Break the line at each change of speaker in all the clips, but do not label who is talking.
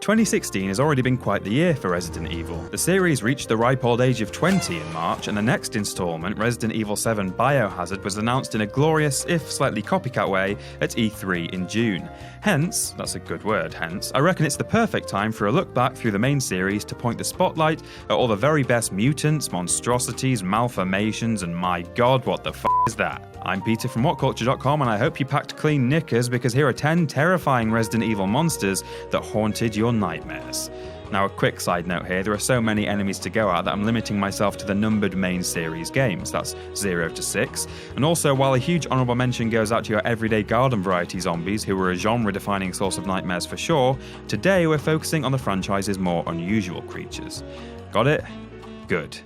2016 has already been quite the year for Resident Evil. The series reached the ripe old age of 20 in March, and the next installment, Resident Evil 7 Biohazard, was announced in a glorious, if slightly copycat way, at E3 in June. Hence, that's a good word, hence, I reckon it's the perfect time for a look back through the main series to point the spotlight at all the very best mutants, monstrosities, malformations, and my god, what the f*** is that? I'm Peter from WhatCulture.com, and I hope you packed clean knickers because here are 10 terrifying Resident Evil monsters that haunted your nightmares. Now, a quick side note here, there are so many enemies to go at that I'm limiting myself to the numbered main series games, that's 0 to 6. And also, while a huge honourable mention goes out to your everyday garden variety zombies who were a genre-defining source of nightmares for sure, today we're focusing on the franchise's more unusual creatures. Got it? Good.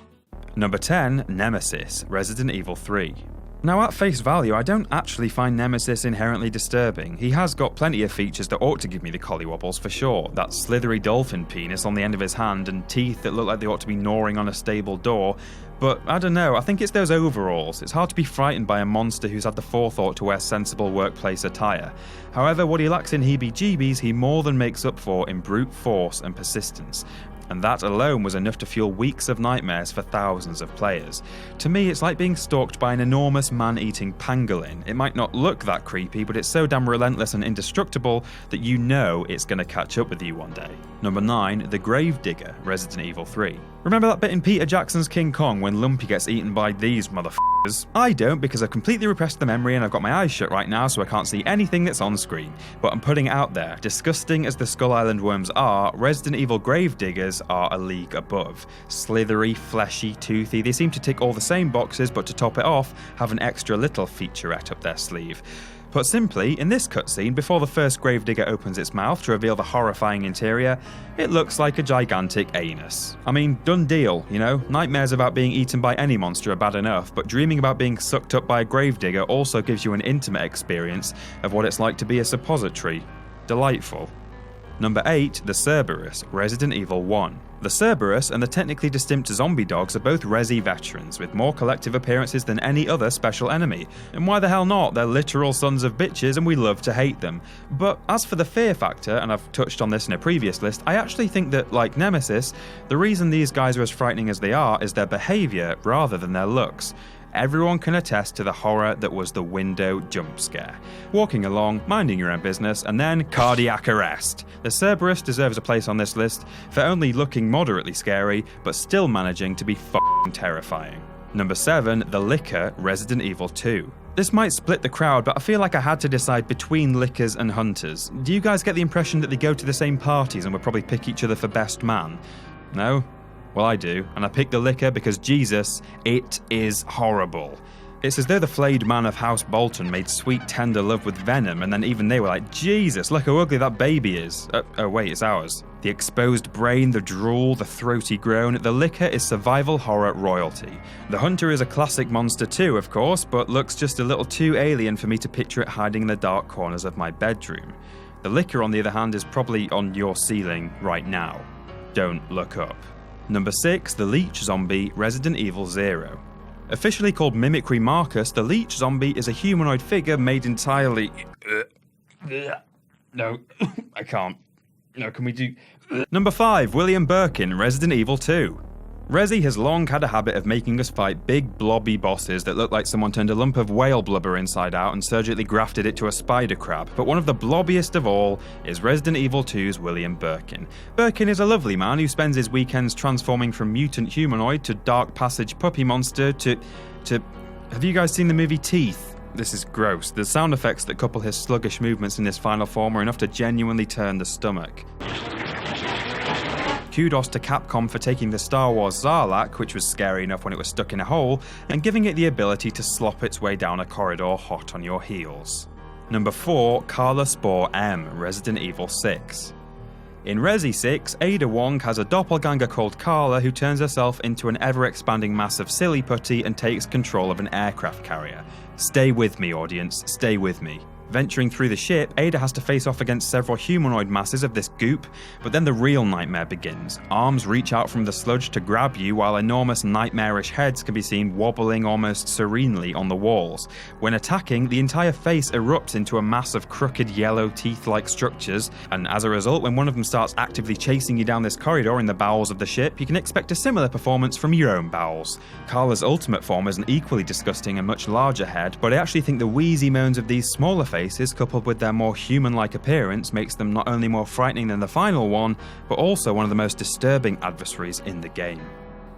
Number 10, Nemesis, Resident Evil 3. Now, at face value, I don't actually find Nemesis inherently disturbing. He has got plenty of features that ought to give me the collywobbles for sure. That slithery dolphin penis on the end of his hand and teeth that look like they ought to be gnawing on a stable door. But I don't know, I think it's those overalls. It's hard to be frightened by a monster who's had the forethought to wear sensible workplace attire. However, what he lacks in heebie-jeebies, he more than makes up for in brute force and persistence. And that alone was enough to fuel weeks of nightmares for thousands of players. To me, it's like being stalked by an enormous man-eating pangolin. It might not look that creepy, but it's so damn relentless and indestructible that you know it's going to catch up with you one day. Number 9, the Gravedigger, Resident Evil 3. Remember that bit in Peter Jackson's King Kong when Lumpy gets eaten by these motherfuckers? I don't, because I've completely repressed the memory and I've got my eyes shut right now so I can't see anything that's on screen. But I'm putting it out there, disgusting as the Skull Island worms are, Resident Evil Gravediggers are a league above. Slithery, fleshy, toothy, they seem to tick all the same boxes, but to top it off, have an extra little featurette up their sleeve. Put simply, in this cutscene, before the first Gravedigger opens its mouth to reveal the horrifying interior, it looks like a gigantic anus. I mean, done deal, you know? Nightmares about being eaten by any monster are bad enough, but dreaming about being sucked up by a Gravedigger also gives you an intimate experience of what it's like to be a suppository. Delightful. Number 8, the Cerberus, Resident Evil 1. The Cerberus and the technically distinct zombie dogs are both Resi veterans, with more collective appearances than any other special enemy. And why the hell not? They're literal sons of bitches and we love to hate them. But as for the fear factor, and I've touched on this in a previous list, I actually think that, like Nemesis, the reason these guys are as frightening as they are is their behaviour rather than their looks. Everyone can attest to the horror that was the window jump scare. Walking along, minding your own business, and then cardiac arrest. The Cerberus deserves a place on this list for only looking moderately scary, but still managing to be f***ing terrifying. Number 7, the Licker, Resident Evil 2. This might split the crowd, but I feel like I had to decide between Lickers and Hunters. Do you guys get the impression that they go to the same parties and would probably pick each other for best man? No? Well, I do, and I picked the Licker because, Jesus, it is horrible. It's as though the flayed man of House Bolton made sweet, tender love with Venom, and then even they were like, Jesus, look how ugly that baby is. Oh wait, it's ours. The exposed brain, the drool, the throaty groan, the Licker is survival horror royalty. The Hunter is a classic monster too, of course, but looks just a little too alien for me to picture it hiding in the dark corners of my bedroom. The Licker, on the other hand, is probably on your ceiling right now. Don't look up. Number 6, the Leech zombie, Resident Evil 0. Officially called Mimicry Marcus, the Leech zombie is a humanoid figure made entirely... No, I can't. No, can we do... Number 5, William Birkin, Resident Evil 2. Resi has long had a habit of making us fight big blobby bosses that look like someone turned a lump of whale blubber inside out and surgically grafted it to a spider crab, but one of the blobbiest of all is Resident Evil 2's William Birkin. Birkin is a lovely man who spends his weekends transforming from mutant humanoid to dark passage puppy monster to... Have you guys seen the movie Teeth? This is gross. The sound effects that couple his sluggish movements in this final form are enough to genuinely turn the stomach. Kudos to Capcom for taking the Star Wars Zarlak, which was scary enough when it was stuck in a hole, and giving it the ability to slop its way down a corridor hot on your heels. Number 4, CARLA SPORE M, Resident Evil 6. In Resi 6, Ada Wong has a doppelganger called CARLA who turns herself into an ever-expanding mass of silly putty and takes control of an aircraft carrier. Stay with me, audience, stay with me. Venturing through the ship, Ada has to face off against several humanoid masses of this goop, but then the real nightmare begins. Arms reach out from the sludge to grab you, while enormous nightmarish heads can be seen wobbling almost serenely on the walls. When attacking, the entire face erupts into a mass of crooked yellow teeth-like structures, and as a result, when one of them starts actively chasing you down this corridor in the bowels of the ship, you can expect a similar performance from your own bowels. CARLA's ultimate form is an equally disgusting and much larger head, but I actually think the wheezy moans of these smaller faces, coupled with their more human-like appearance, makes them not only more frightening than the final one, but also one of the most disturbing adversaries in the game.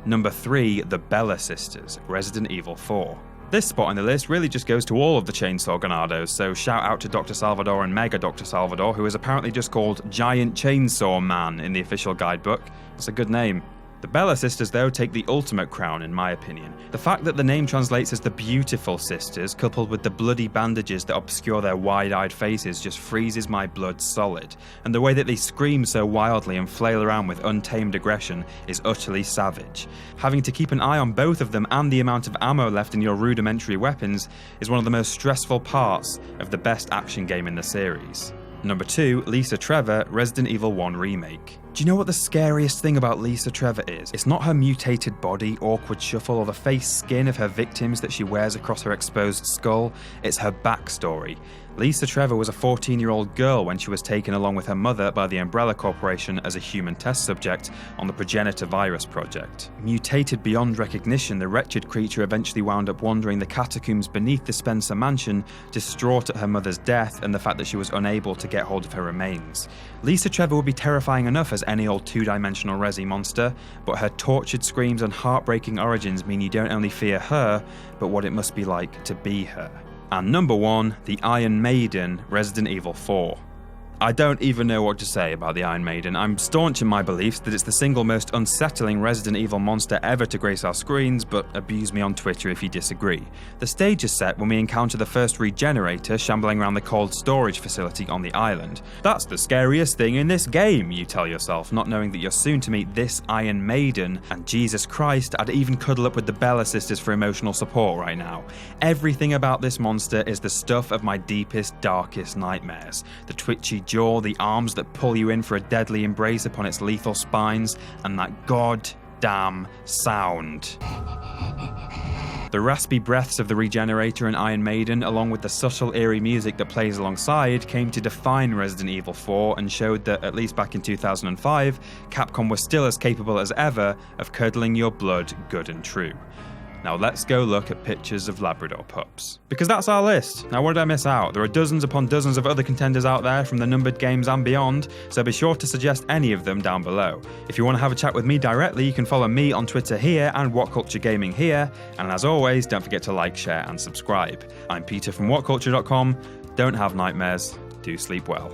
Number 3, the Bella Sisters, Resident Evil 4. This spot on the list really just goes to all of the Chainsaw Ganados, so shout out to Dr. Salvador and Mega Dr. Salvador, who is apparently just called Giant Chainsaw Man in the official guidebook. It's a good name. The Bella Sisters, though, take the ultimate crown in my opinion. The fact that the name translates as the Beautiful Sisters, coupled with the bloody bandages that obscure their wide-eyed faces, just freezes my blood solid, and the way that they scream so wildly and flail around with untamed aggression is utterly savage. Having to keep an eye on both of them and the amount of ammo left in your rudimentary weapons is one of the most stressful parts of the best action game in the series. Number 2, Lisa Trevor, Resident Evil 1 Remake. Do you know what the scariest thing about Lisa Trevor is? It's not her mutated body, awkward shuffle, or the face skin of her victims that she wears across her exposed skull. It's her backstory. Lisa Trevor was a 14-year-old girl when she was taken along with her mother by the Umbrella Corporation as a human test subject on the Progenitor Virus project. Mutated beyond recognition, the wretched creature eventually wound up wandering the catacombs beneath the Spencer mansion, distraught at her mother's death and the fact that she was unable to get hold of her remains. Lisa Trevor would be terrifying enough as any old two-dimensional Resi monster, but her tortured screams and heartbreaking origins mean you don't only fear her, but what it must be like to be her. And number 1, the Iron Maiden, Resident Evil 4. I don't even know what to say about the Iron Maiden. I'm staunch in my beliefs that it's the single most unsettling Resident Evil monster ever to grace our screens, but abuse me on Twitter if you disagree. The stage is set when we encounter the first regenerator shambling around the cold storage facility on the island. That's the scariest thing in this game, you tell yourself, not knowing that you're soon to meet this Iron Maiden, and Jesus Christ, I'd even cuddle up with the Bella Sisters for emotional support right now. Everything about this monster is the stuff of my deepest, darkest nightmares. The twitchy jaw, the arms that pull you in for a deadly embrace upon its lethal spines, and that goddamn sound. The raspy breaths of the Regenerator and Iron Maiden, along with the subtle eerie music that plays alongside, came to define Resident Evil 4 and showed that, at least back in 2005, Capcom was still as capable as ever of curdling your blood good and true. Now let's go look at pictures of Labrador pups. Because that's our list. Now what did I miss out? There are dozens upon dozens of other contenders out there from the numbered games and beyond, so be sure to suggest any of them down below. If you want to have a chat with me directly, you can follow me on Twitter here and What Culture Gaming here, and as always, don't forget to like, share and subscribe. I'm Peter from WhatCulture.com. Don't have nightmares, do sleep well.